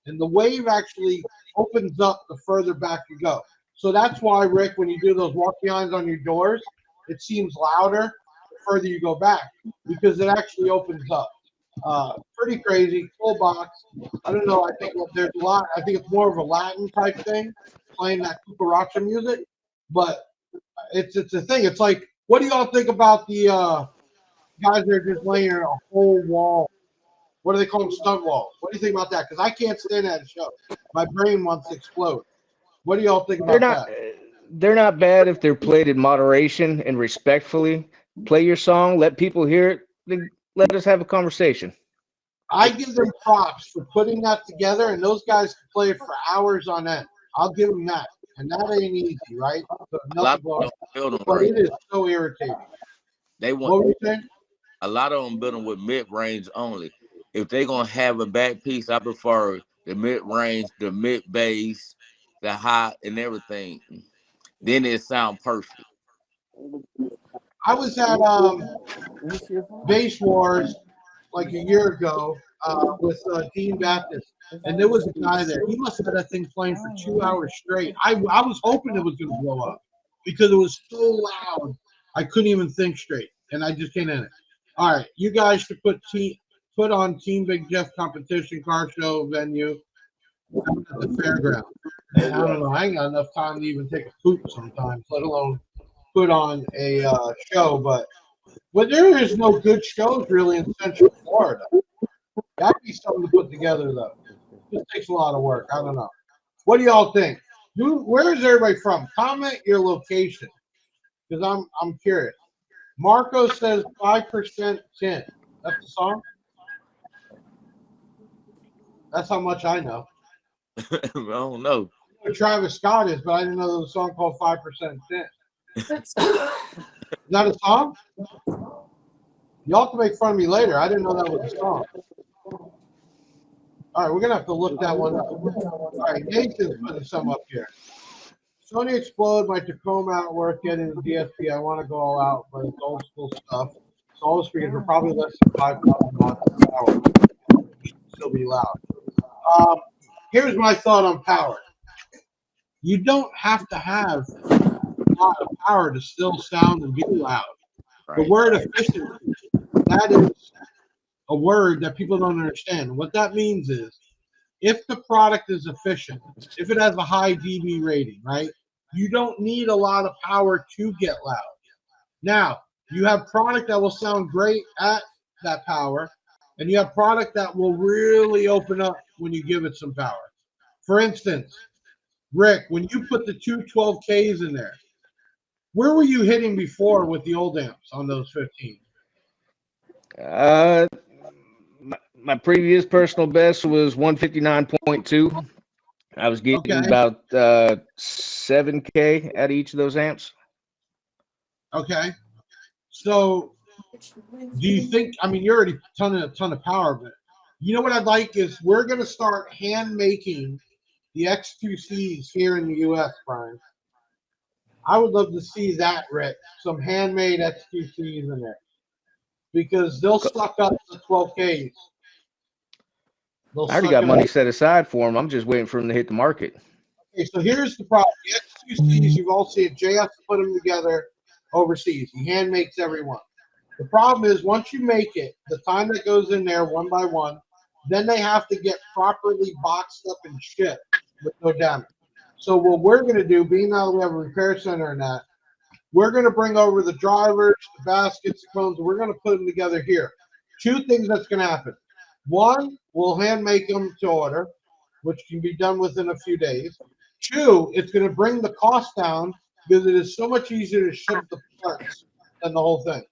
and the wave actually opens up the further back you go. So that's why, Rick, when you do those walk behinds on your doors, it seems louder the further you go back, because it actually opens up. Pretty crazy, full box. I don't know. I think there's a lot. I think it's more of a Latin type thing, playing that cucaracha music. But it's a thing. It's like, what do y'all think about the guys that are just laying a whole wall? What do they call them? Stunt walls. What do you think about that? Because I can't stand at a show. My brain wants to explode. What do y'all think about that? They're not bad if they're played in moderation and respectfully. Play your song, let people hear it. Then let us have a conversation. I give them props for putting that together, and those guys can play it for hours on end. I'll give them that, and that ain't easy, right? But it is so irritating. They want a lot of them building with mid-range only. If they're gonna have a back piece, I prefer the mid-range, the mid-bass, the high, and everything. then it sound perfect. I was at Bass Wars like a year ago with Dean Baptist, and there was a guy there. He must have had that thing playing for 2 hours straight. I was hoping it was going to blow up because it was so loud. I couldn't even think straight, and I just can't end it. All right, you guys should put on Team Big Jeff competition car show venue at the fairground. And I don't know. I ain't got enough time to even take a poop sometimes, let alone put on a show. But there is no good shows really in Central Florida. That'd be something to put together, though. It takes a lot of work. I don't know. What do y'all think? Where is everybody from? Comment your location, because I'm curious. Marco says 5% tint. That's the song? That's how much I know. I don't know. I know who Travis Scott is, but I didn't know there was a song called 5% tint. Is that a song? Y'all can make fun of me later. I didn't know that was a song. All right, we're going to have to look that one up. All right, Nathan's putting some up here. Sony Explode, my Tacoma at work, getting the DSP. I want to go all out, but it's old school stuff. So all the speakers are probably less than 5,000 watts per hour. Still be loud. Here's my thought on power. You don't have to have a lot of power to still sound and be loud. The word efficiency, that is a word that people don't understand. What that means is, if the product is efficient, if it has a high dB rating, right, you don't need a lot of power to get loud. Now, you have product that will sound great at that power, and you have product that will really open up when you give it some power. For instance, Rick, when you put the 212Ks in there, where were you hitting before with the old amps on those 15? My previous personal best was 159.2. I was getting about 7K out of each of those amps. Okay. So do you think, I mean, you're already a ton of power, but you know what I'd like is we're going to start hand making the X2Cs here in the U.S., Brian. I would love to see that, Rick. Some handmade X2Cs in there. Because they'll suck up the 12Ks. I already got money set aside for them. I'm just waiting for them to hit the market. Okay, so here's the problem. The X2Cs, you've all seen it. Jay has to put them together overseas. He hand makes every one. The problem is once you make it, the time that goes in there one by one, then they have to get properly boxed up and shipped with no damage. So what we're going to do, being now that we have a repair center and that, we're going to bring over the drivers, the baskets, the cones, and we're going to put them together here. Two things that's going to happen. One, we'll hand make them to order, which can be done within a few days. Two, it's going to bring the cost down because it is so much easier to ship the parts than the whole thing.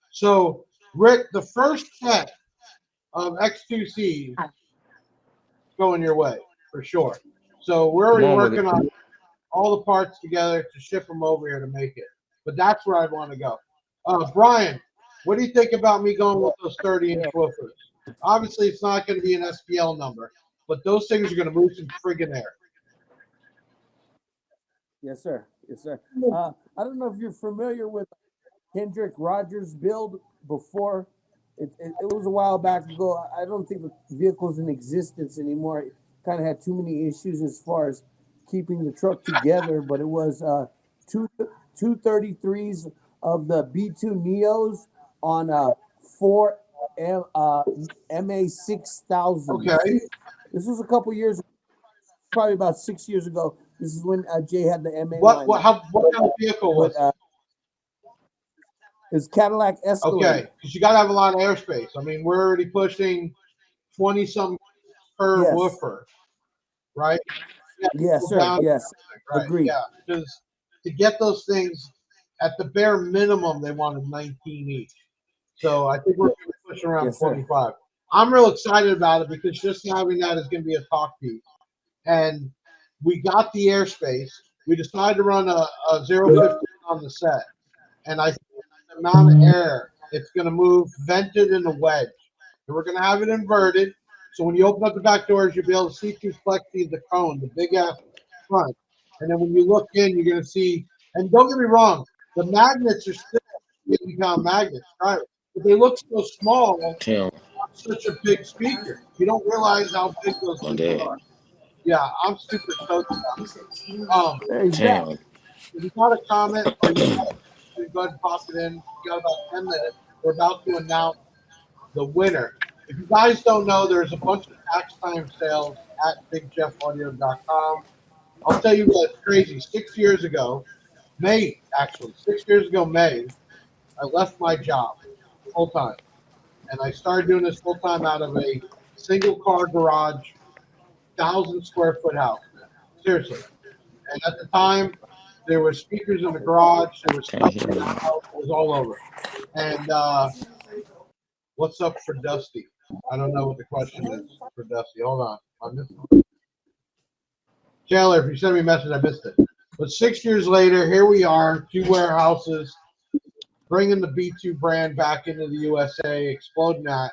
So, Rick, the first set of X2Cs going your way for sure. So we're already working on all the parts together to ship them over here to make it. But that's where I'd want to go. Brian, what do you think about me going with those 30-inch woofers? Obviously, it's not going to be an SPL number, but those things are going to move some friggin' air. Yes, sir. Yes, sir. I don't know if you're familiar with Hendrick Rogers' build before. It was a while back ago. I don't think the vehicle's in existence anymore. It kind of had too many issues as far as keeping the truck together, but it was 233s of the B2 Neos on 4 MA6000. Okay. This was a couple years, probably about 6 years ago. This is when Jay had the MA. What kind of vehicle was it? It's Cadillac Escalade. Okay, because you got to have a lot of airspace. I mean, we're already pushing 20-something per woofer, right? Yes, sir. Yes. Right. Agreed. Yeah, because to get those things, at the bare minimum, they wanted 19 each. So I think we're going to push around 25. I'm real excited about it because just having that is going to be a talk piece. And we got the airspace. We decided to run a 0.15 on the set. And I think the amount of air, it's going to move vented in a wedge. And we're going to have it inverted. So when you open up the back doors, you'll be able to see through plexi the cone, the big ass front. And then when you look in, you're going to see And don't get me wrong, the magnets are still 50-pound magnets, right? But they look so small. Tim, Such a big speaker. You don't realize how big those my things dad. are. Yeah, I'm super stoked about it. Hey, Zach. Tim, If you got a comment or you got go ahead and pop it in. You got about 10 minutes. We're about to announce the winner. If you guys don't know, there's a bunch of tax time sales at bigjeffaudio.com. I'll tell you what's crazy. 6 years ago, May, 6 years ago, May, I left my job full time. And I started doing this full time out of a single car garage, 1,000 square foot house. Seriously. And at the time, there were speakers in the garage. There was stuff in the house. It was all over. And what's up for Dusty? I don't know what the question is for Dusty. Hold on. I missed it. Chandler, if you send me a message, I missed it. But 6 years later, here we are, 2 warehouses, bringing the B2 brand back into the USA, exploding that.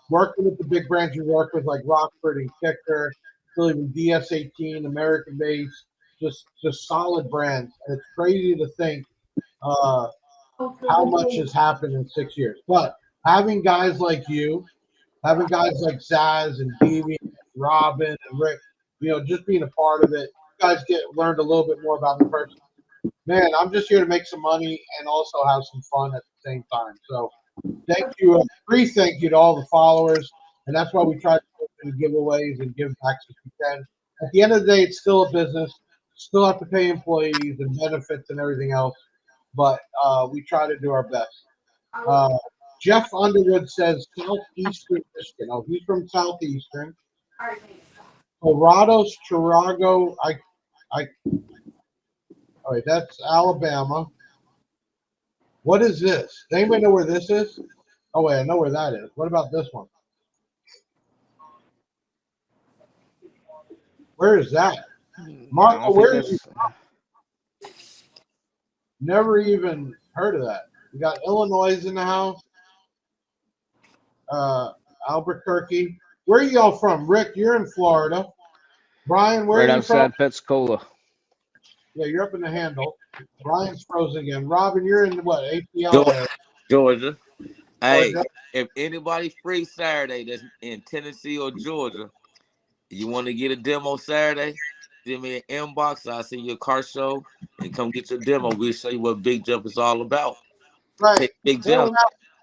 Working with the big brands we work with, like Rockford and Kicker, still even DS18, American Base, just solid brands. And it's crazy to think how much has happened in 6 years. But having guys like you, having guys like Zazz and Davey and Robin and Rick, you know, just being a part of it, you guys learned a little bit more about me personally. Man, I'm just here to make some money and also have some fun at the same time. So thank you, thank you to all the followers, and that's why we try to do giveaways and give back if we can. At the end of the day, it's still a business. Still have to pay employees and benefits and everything else, but we try to do our best. Jeff Underwood says Southeastern Michigan. Oh, he's from Southeastern. Colorado's Chirago. All right, that's Alabama. What is this? Does anybody know where this is? Oh, wait, I know where that is. What about this one? Where is that? Marco, where is you from? Never even heard of that. We got Illinois in the house. Albuquerque. Where are y'all from? Rick, you're in Florida. Brian, where Right are you from? outside Pensacola. Yeah, you're up in the handle. Brian's frozen again. Robin, you're in what? ATL area. Georgia. Hey, Georgia. if anybody free Saturday that's in Tennessee or Georgia, you want to get a demo Saturday, send me an inbox. I'll send you a car show and come get your demo. We'll show you what Big Jeff is all about. Right. Take Big Jeff.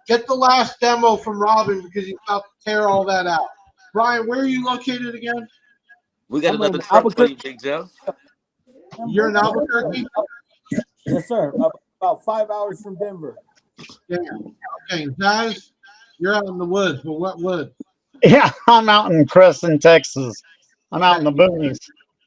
Get the last demo from Robin because he's about to tear all that out. Brian, where are you located again? We got I'm another in truck for you, Big Jeff. You're in Albuquerque? Yes, sir. About 5 hours from Denver. Damn. Okay, Zazz, you're out in the woods, but what woods? Yeah, I'm out in Crescent, Texas. I'm out in the boonies.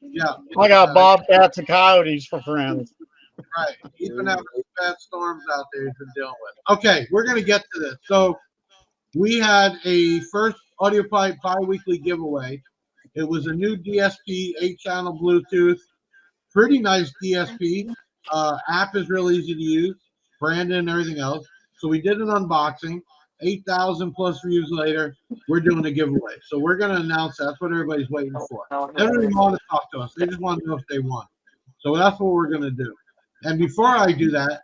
Yeah. I got bobcats and coyotes for friends. Right. He's been having some bad storms out there he's been dealing with. Okay, we're going to get to this. So we had a first Audiopipe bi-weekly giveaway. It was a new DSP, 8-channel Bluetooth. Pretty nice DSP. App is real easy to use. Branded and everything else. So we did an unboxing. 8,000 plus views later, we're doing a giveaway. So we're going to announce that. That's what everybody's waiting for. They don't even want to talk to us. They just want to know if they won. So that's what we're going to do. And before I do that,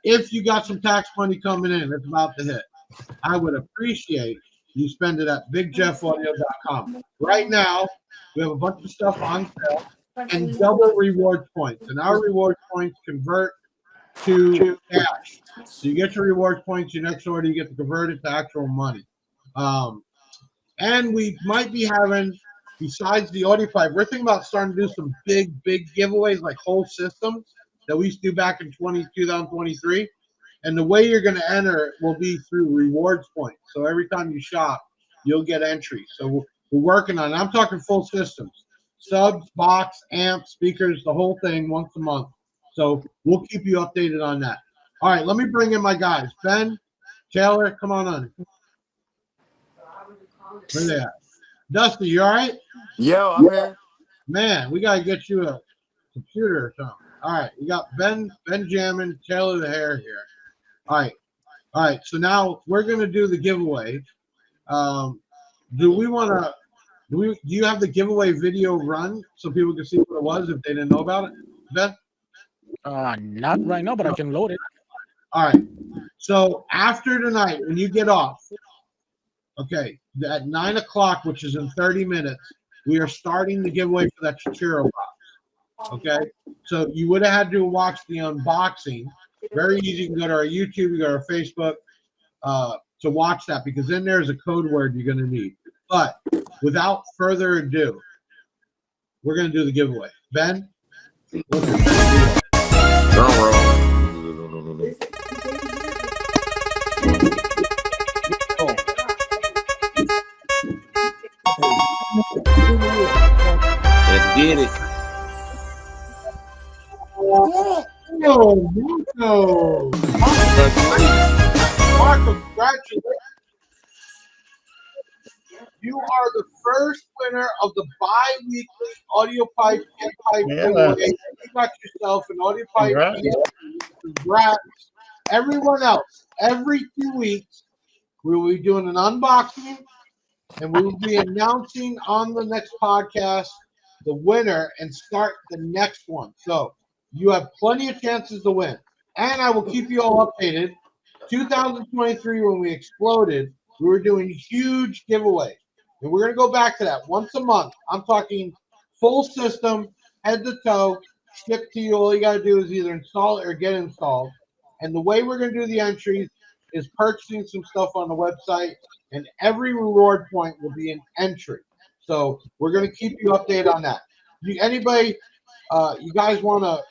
if you got some tax money coming in, it's about to hit, I would appreciate you spend it at bigjeff.audio.com. Right now, we have a bunch of stuff on sale and double reward points. And our reward points convert to cash. So you get your reward points, your next order, you get to convert it to actual money. And we might be having, besides the Audiopipe, we're thinking about starting to do some big giveaways, like whole systems that we used to do back in 2023. And the way you're going to enter will be through rewards points. So every time you shop, you'll get entries. So we're working on it. I'm talking full systems. Subs, box, amps, speakers, the whole thing once a month. So we'll keep you updated on that. All right, let me bring in my guys. Ben, Taylor, come on in. Where they at? Dusty, you all right? Yo, I'm here. Man, we got to get you a computer or something. All right, you got Benjamin, Taylor the Hair here. All right. So now we're gonna do the giveaway. Do you have the giveaway video run so people can see what it was if they didn't know about it, Ben? Not right now, but I can load it. All right. So after tonight, when you get off, okay, at 9 o'clock, which is in 30 minutes, we are starting the giveaway for that Chiro box. Okay? So you would have had to watch the unboxing. Very easy. You can go to our YouTube, you go to our Facebook to watch that, because then there's a code word you're going to need. But without further ado, we're going to do the giveaway. Ben? Drum roll. Let's get it. Oh, Marco. Marco, congratulations. You are the first winner of the bi-weekly Audiopipe DSP giveaway. You got yourself an Audiopipe DSP. Congrats. Everyone else, every 2 weeks, we will be doing an unboxing, and we will be announcing on the next podcast the winner and start the next one. So you have plenty of chances to win. And I will keep you all updated. 2023, when we exploded, we were doing huge giveaways. And we're going to go back to that once a month. I'm talking full system, head to toe, shipped to you. All you got to do is either install it or get installed. And the way we're going to do the entries is purchasing some stuff on the website, and every reward point will be an entry. So we're going to keep you updated on that. Anybody, you guys want to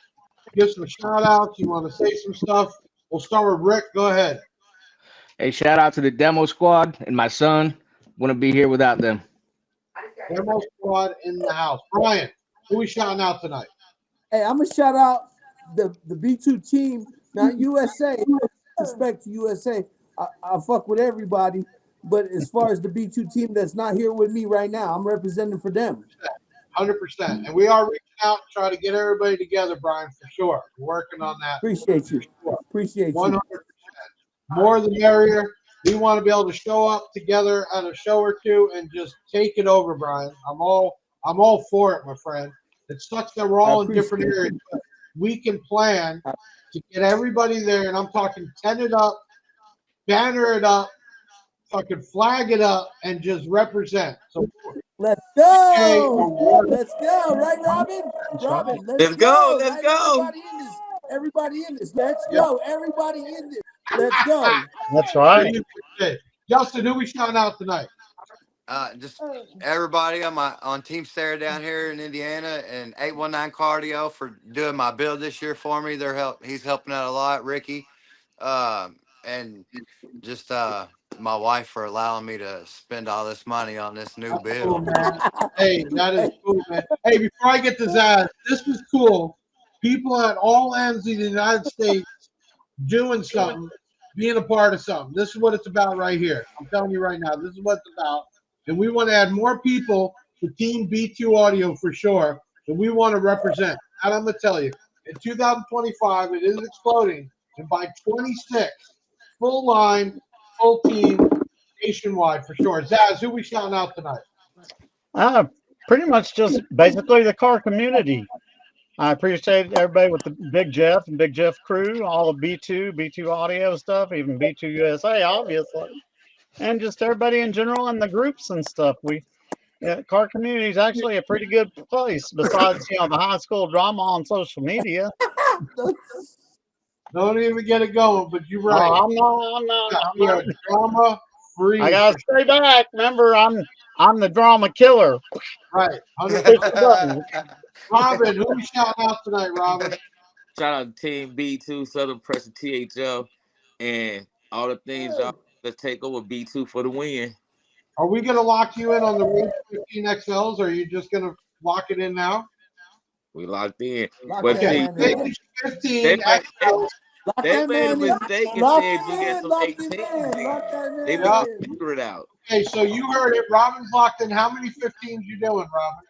give some shout outs? You want to say some stuff? We'll start with Rick. Go ahead. Hey, shout out to the demo squad and my son. Wouldn't be here without them. Demo squad in the house. Brian, who we shouting out tonight? Hey, I'm gonna shout out the B2 team, not USA. Respect to USA. I fuck with everybody, but as far as the B2 team that's not here with me right now, I'm representing for them. 100%. And we are reaching out to try to get everybody together, Brian, for sure. We're working on that. Appreciate you. Appreciate 100%. you. More the merrier. We want to be able to show up together at a show or two and just take it over, Brian. I'm all for it, my friend. It sucks that we're all in different areas, but we can plan to get everybody there, and I'm talking tent it up, banner it up, fucking flag it up, and just represent. So let's go. Let's go. Right, Robin? Robin, let's go. Right? Let's go. Everybody in this. Let's go. Everybody in this. Let's go. That's right. Justin, who we shouting out tonight? Just everybody on Team Sarah down here in Indiana, and 819 Cardio for doing my build this year for me. He's helping out a lot. Ricky, and just my wife for allowing me to spend all this money on this new build. Hey, that is cool, man. Hey, before I get to Zazz, this is cool. People at all ends of the United States doing something, being a part of something. This is what it's about right here. I'm telling you right now, this is what it's about. And we want to add more people to Team B2 Audio for sure. And we want to represent. And I'm going to tell you, in 2025, it is exploding. And by 26, full line, full team, nationwide for sure. Zazz, who we shouting out tonight? Pretty much just basically the car community. I appreciate everybody with the Big Jeff and Big Jeff crew, all the B2 Audio stuff, even B2 USA, obviously. And just everybody in general and the groups and stuff. Car community is actually a pretty good place besides, the high school drama on social media. Don't even get it going, but you're right. I'm not. Drama free. I gotta stay back. Remember, I'm the drama killer. Right. Robin, who we shouting out tonight, Robin? Shout out to Team B2, Southern Pressure THL, and all the things y'all. Let's take over B2 for the win. Are we going to lock you in on the Range 15 XLs, or are you just going to lock it in now? We locked in. But see, they made a mistake and said you get some 18. They will figure it out. Okay, so you heard it. Robin's locked in. How many 15s you doing, Robin?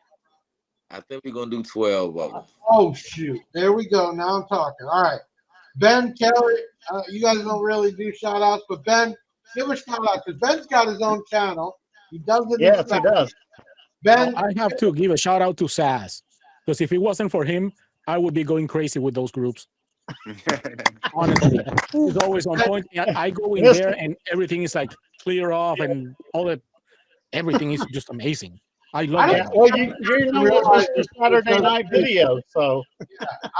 I think we're going to do 12 of them. Oh, shoot. There we go. Now I'm talking. All right. Ben, Kelly, you guys don't really do shout-outs, but Ben, give a shout-out because Ben's got his own channel. He does it. Yes, he does. Ben, I have to give a shout-out to Zazz because if it wasn't for him, I would be going crazy with those groups. Honestly, it's always on point. I go in there and everything is like clear off and all that. Everything is just amazing. I love Yeah, it. well, you know it's just a Saturday night video, so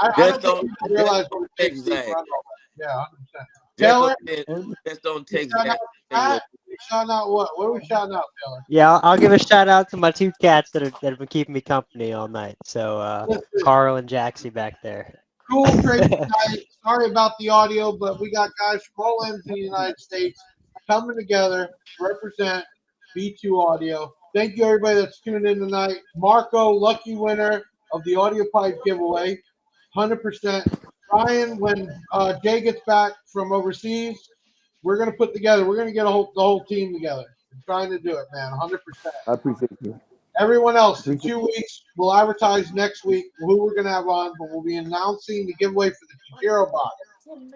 I Just don't think don't you realize what it takes text to Zach. run all that. Yeah, 100%. Taylor, Just don't text shout Zach. out, shout out what? What are we shouting out, Taylor? Yeah, I'll give a shout out to my two cats that have been keeping me company all night. So Carl and Jaxie back there. Cool, crazy night. Sorry about the audio, but we got guys from all ends of the United States coming together to represent B2 Audio. Thank you, everybody that's tuning in tonight. Marco, lucky winner of the Audiopipe giveaway, 100%. Brian, when Jay gets back from overseas, we're going to put together, we're going to get the whole team together. We're trying to do it, man, 100%. I appreciate you. Everyone else, in 2 weeks, we'll advertise next week who we're going to have on, but we'll be announcing the giveaway for the Chihiro box.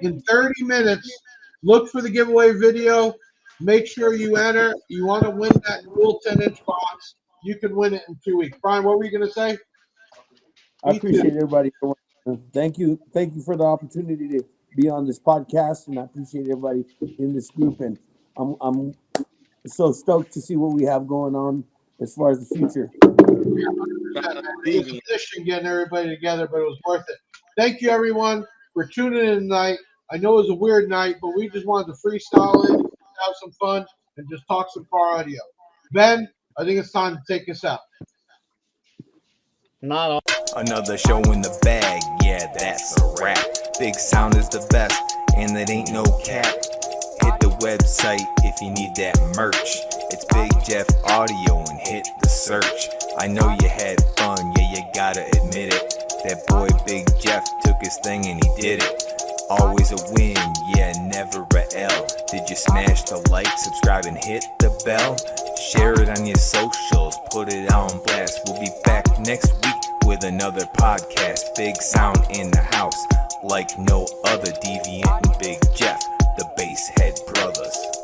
In 30 minutes, look for the giveaway video. Make sure you enter. You want to win that cool 10-inch box. You can win it in 2 weeks. Brian, what were you going to say? I appreciate everybody. Thank you for the opportunity to be on this podcast, and I appreciate everybody in this group. And I'm so stoked to see what we have going on as far as the future. It was a mission getting everybody together, but it was worth it. Thank you, everyone, for tuning in tonight. I know it was a weird night, but we just wanted to freestyle it, have some fun, and just talk some car audio. Ben, I think it's time to take us out. not all. Another show in the bag, yeah, that's a wrap. Big Sound is the best, and it ain't no cap. Hit the website if you need that merch. It's Big Jeff Audio and hit the search. I know you had fun, yeah, you gotta admit it. That boy Big Jeff took his thing and he did it. Always a win, yeah, never a L. Did you smash the like, subscribe, and hit the bell? Share it on your socials, put it on blast. We'll be back next week with another podcast. Big Sound in the house, like no other. Deviant and Big Jeff, the Basshead Brothers.